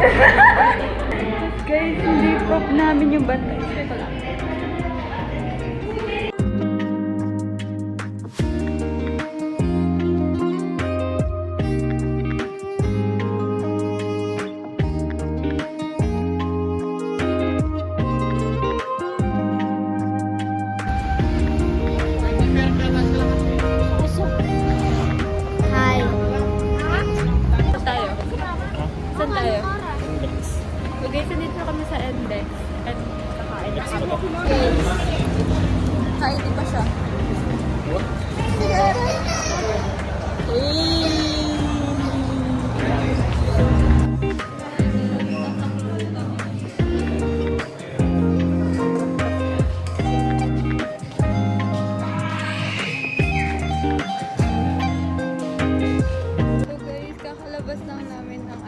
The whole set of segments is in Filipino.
Guys, hindi prop namin yung bantay. Hi. Saan tayo? Saan tayo? Okay, so dito kami sa Endex. And kakain na kami. Kainin pa siya. So guys, kakalabas lang namin ng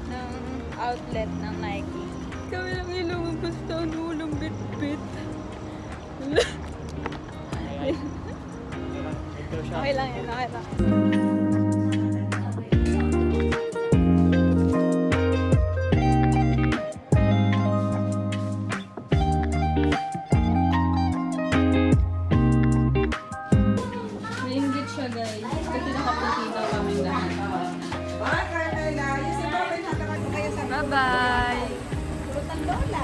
ng outlet ng Nike. Kami lang ilong basta walang bit-bit. Okay lang yun, okay lang. Maingit siya guys, kasi nakapagkita kami lahat. Bye-bye!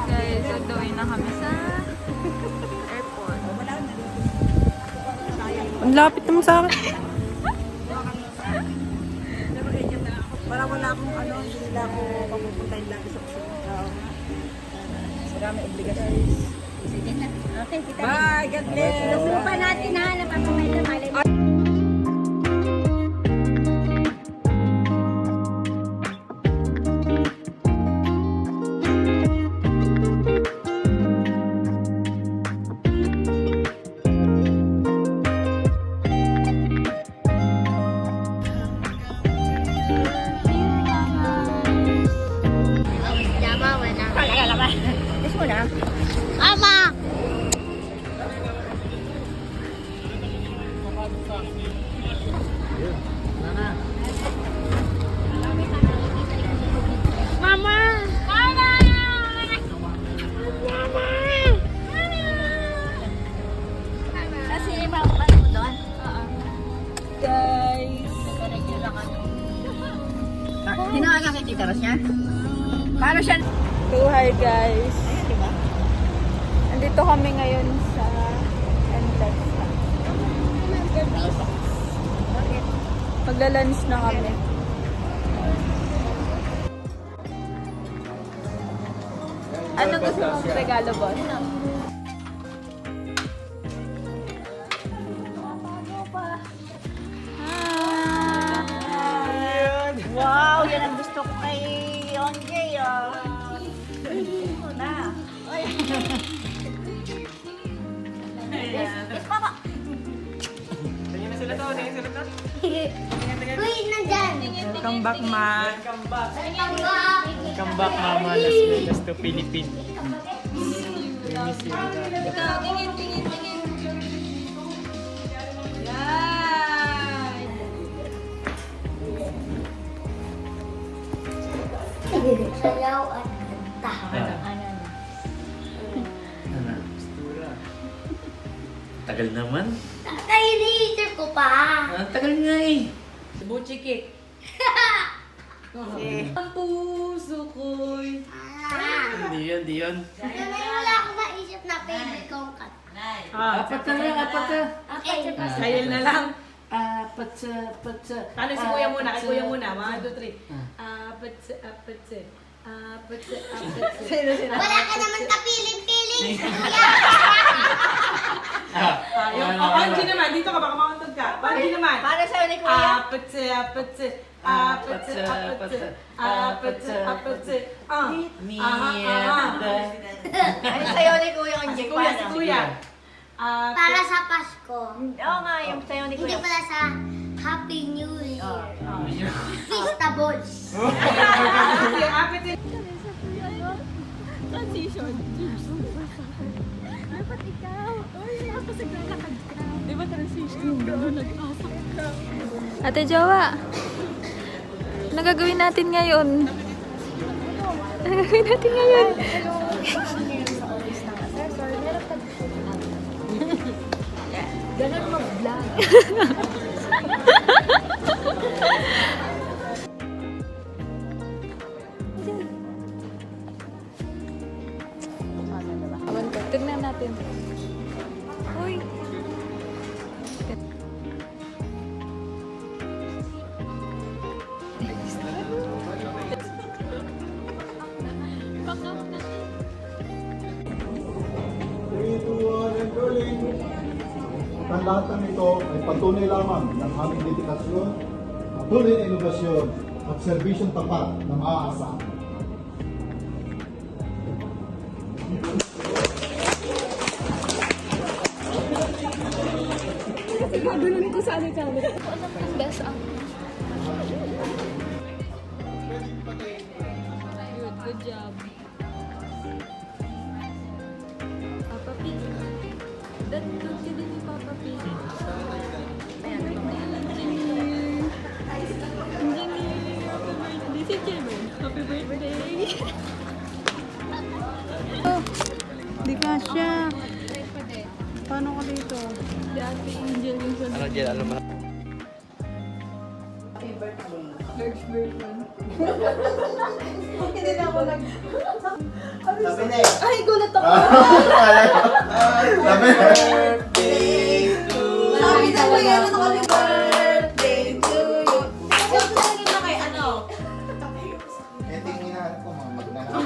Guys, undoin na kami sa airport. Ang lapit naman sa akin. Para wala akong hindi nila ako mapupuntahin lagi sa kusina. Marami obligasyon. Sige na. Okay, kita. Bye! God bless! Gusto pa natin ha, napapamay na malay. Ama! Mama! Mama! Kasi maupan mo doon? Guys! Tinawagan kay Tita Ros niya? Paano siya? So hi guys! Nandito kami ngayon sa Endex. Magla-lunch na kami. Ano gusto mong regalo, boss? Wow! Yan ang gusto ko kay Onjay. Na. Ay. Uy, nandyan! Welcome back, ma. Welcome back! Come back, Mama, Las Vegas to Philippines. We miss you. Tingin, tingin, tingin. Yan! Sayaw at kanta. Tagal naman. Tatay, ini-heater ko pa. Tagal nga eh. Buchi cake. Ang puso ko'y... Hindi yun, di yun. Wala akong maisip na favorite kong kanta. Apat na lang, apat na. Okay. Sayel na lang. Apat sa. Ano si Kuya muna? Kay Kuya muna. 1, 2, 3. Apat sa. Sino? Wala ka naman kapiling-piling. Yung Onji naman. Dito ka baka makantog ka. Onji naman. Para sa'yo ni Kuya? Apat sa. Ay, sa'yo ni Kuya Onji. Si Kuya. Para sa Pasko. Oo nga, yung sa'yo ni Hindi Kuya. pala sa Happy New Year. Feastables. Yung apat sa. Transition. Dapat ikaw. Tapos naglalakad ka. Di ba transition? Gano'n nag-asak ka. Ate Jowa, ano gagawin natin ngayon? Gagawin natin ngayon. Ganun mag-vlog. Awan ko. Tignan natin. Uy. Ang lahat ng ito ay patunay lamang ng aming dedikasyon, patuloy na inogasyon at serbisyong tapat na maaasahan. Best ang. Good job. Papa P. Don't you din ni Papa P. Ayan, Engineer. Happy birthday si Jemon. Happy birthday. Di ka siya. Paano ko dito? Si Ate Angel yung sa Ano dyan, alam mo na. large version. Hindi na ako nag... Sabi na Ay, gulat ako! Sabi na Sabi na ba yan? Ano kami? Birthday to you. Sabi ko lagi na kay ano? Ito yung hinahanap ko, mga magnanakaw.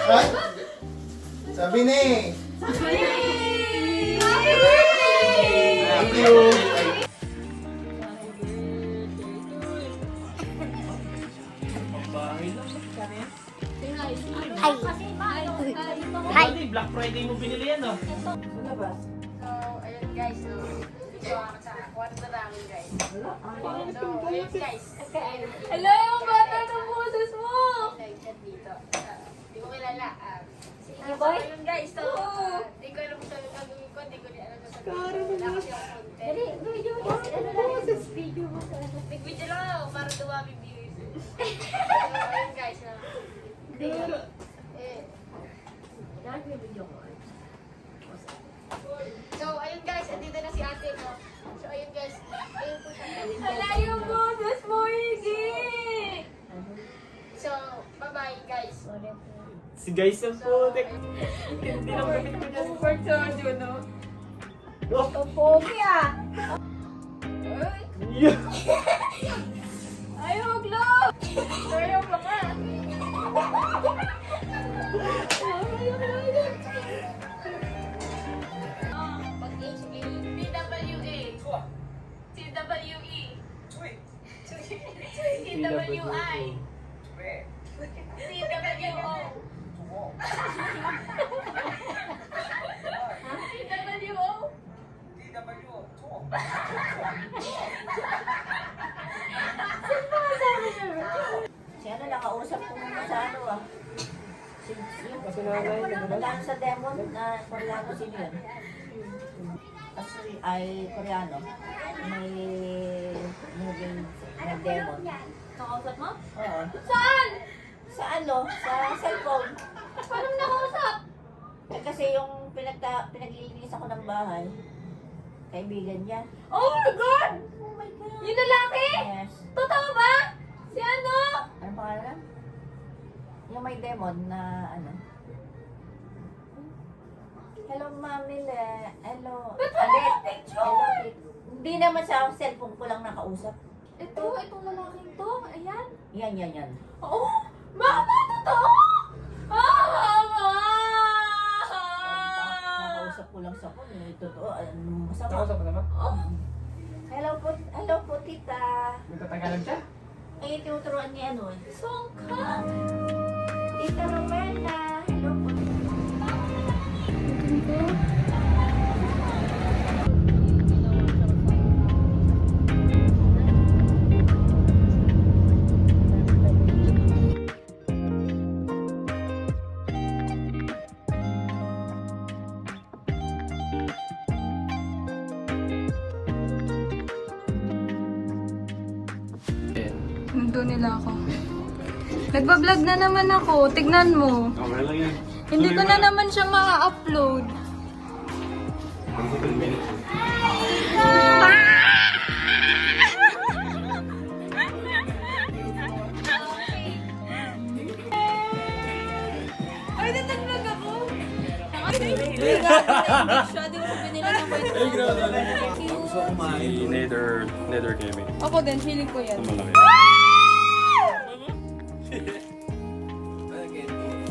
Ay! Sabi na eh! Thank you! Hi. Black Friday mo binili yan, oh. So, ayun guys, no. Dito ako sa kwarto namin guys. So, ayun guys. Hello, yung bata ng boses mo! Nag-chat dito. Di ko kilala. Sige, boy. Ayun guys, so, di ko alam kung saan yung gagawin ko. Di ko alam kung saan wala kasi ako content. Nag-video lang ako para dumami views. So, ayun guys, no. So, ayun guys, andito na si ate, no. So, ayun guys. Ayun po siya. Hala, yung boses mo, Iggy! So, bye-bye guys. Si guys ang putik. Hindi lang gamit ko dyan. Over Jojo, no? Oh! Pogi ah! Yeah. Ayaw, Glow! Ayaw ka nga! Pag-HA, TWA, TWE, TWI, TWO, TWO, Si ano, nakausap ko muna sa ano ah. Yung nagdaan sa demon na Koreano, sino yun? Kasi ay Koreano. May moving na demon. Nakausap mo? Oo. Saan? Sa ano? Sa cellphone. Paano mo nakausap? Eh, kasi yung pinaglilinis ako ng bahay, kaibigan niya. Oh my God! Oh my God. Yung lalaki? Yes. Totoo ba? Si ano? Anong pangalan? Yung may demon na ano. Hello, Mami Le. Hello. Ba't wala yung picture? Hello, Kate. Hindi naman sa cellphone ko lang nakausap. Itong lalaking to. Ayan. Yan. Oh! Mama, totoo! Mama! Nakausap ko lang sa phone. Totoo. Ano masama? Nakausap mo naman? Hello po, tita. Nagtatagalan siya? Ay, tinuturuan ni ano. Songka! Tita Rowena. Hello po. Nandun nila ako. Nagbablog na naman ako. Tignan mo. Okay lang yan. Hindi ko na naman siya ma-upload. Ay, nag-vlog ako. Si Nether Gaming. Ako din, feeling ko yan. Malaki.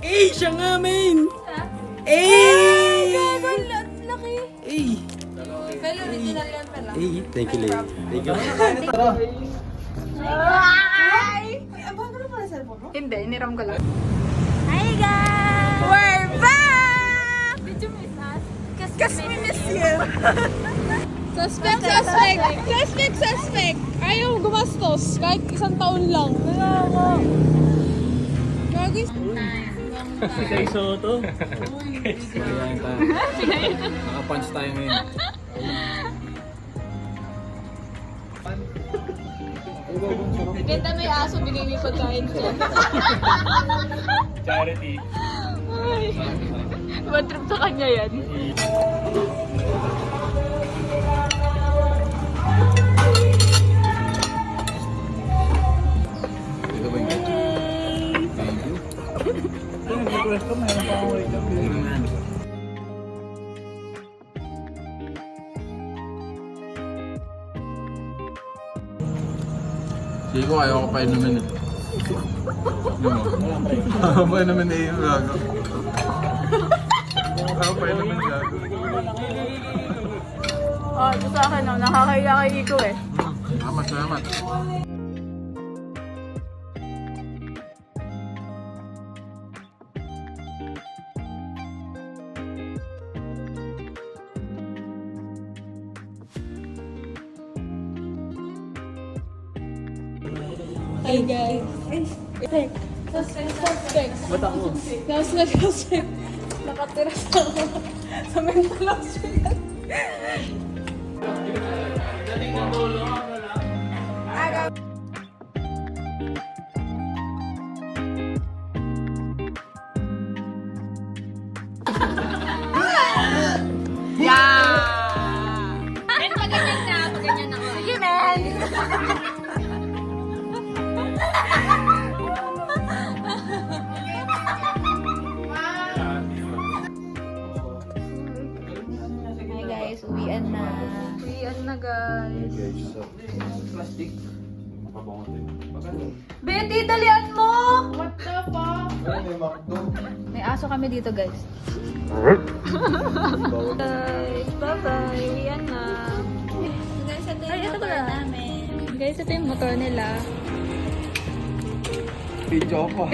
Eh, siya nga, main! Gago, laki. Eh! Pero original yan pala. Thank you, lady. Thank you. Hindi, iniram ko lang. Hi guys! We're back! Did you miss us? Cause we miss you. Suspect! Ayaw gumastos kahit isang taon lang. Gagawin. Si Kai Soto. Ayan tayo. Nakapunch tayo ngayon. Ganda may aso, binigay may pagkain siya. Charity. Bad trip sa kanya yan. Ito ba yung thank you. Ito, nag-request ko. Mayroon pa akong wait up. Sige ko, ayaw ko pa inumin eh. Ayaw pa inumin eh yung gago. Ayaw pa inumin yung gago. Oh, ito sa akin, no? Nakakaya kay Iko eh. Salamat, salamat. Hi guys. Suspect. Ba't ako? Suspect. Nakatira sa mental hospital. Men, paganyan na. Paganyan ako. Sige, men. Hi guys, uwian na. Uwian na guys. Betty, dalian mo! What the fuck? May aso kami dito guys. Guys, bye-bye. Uwian na. Guys, ito yung motor namin. Guys, ito yung motor nila. Video ko.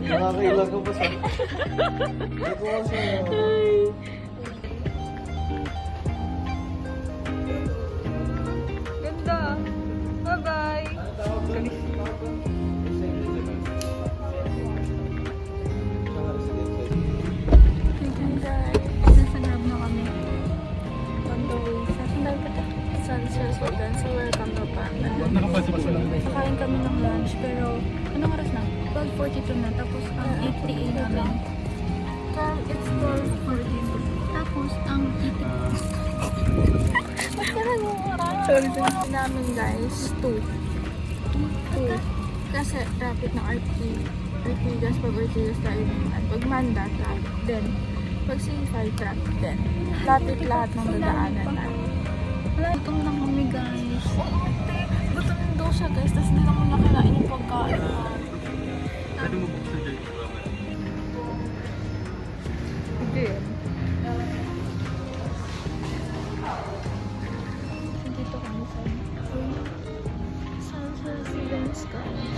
Nakakailan ko pa sa... Ito kasi... Ganda. Bye-bye. Nasa grab na kami. On the way. Sasandal ka ta. So welcome to Panda. Kakain kami ng lunch pero anong oras na? 12:42 na. Tapos ang 8:38 namin. It's 12:42. Tapos ang sorry namin guys, 2. Kasi traffic ng Artigas, pag Artigas tayo naman. Pag Manda, traffic din. Pag C5, traffic din. Traffic lahat ng dadaanan natin. Gutom lang kami guys. Gutom daw siya guys, tapos hindi naman nakinain yung pagkain. Pwede mo buksan dyan. Hindi. Dito kami sa residence guys.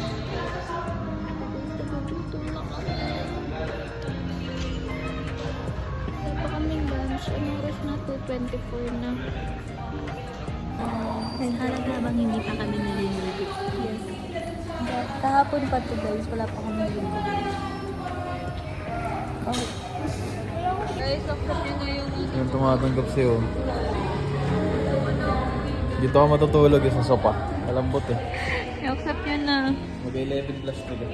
Nagugutom na kami. Wala pa kaming lunch. Anong oras na? 2:24 na. Nagharap habang hindi pa kami naliligo. Yes. Kahapon pa to guys. Wala pa kami naliligo. Okay. Guys, saksak nyo na yung Yung tumatanggap sa'yo. Dito ako matutulog sa sopa. Malambot eh. I-accept nyo na. Mag-11 plus na ka.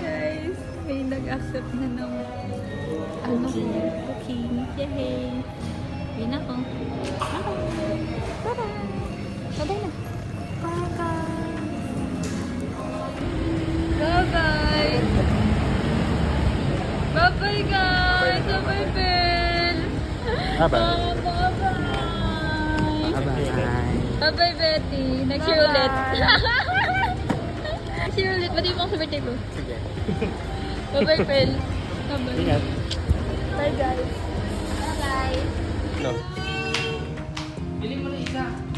Guys, may nag-accept na ng ano ko, booking. Yay! Yun ako. Bye-bye! Bye-bye! Bye-bye na! Bye-bye! Bye-bye guys! Bye-bye Ben! Bye-bye. Bye-bye Betty! Next year ulit! Next year ulit! Ba't yung mga sa birthday ko? Sige. Bye-bye Pel! Bye-bye! Ingat. Bye guys! Bye-bye. No. Bili mo na isa.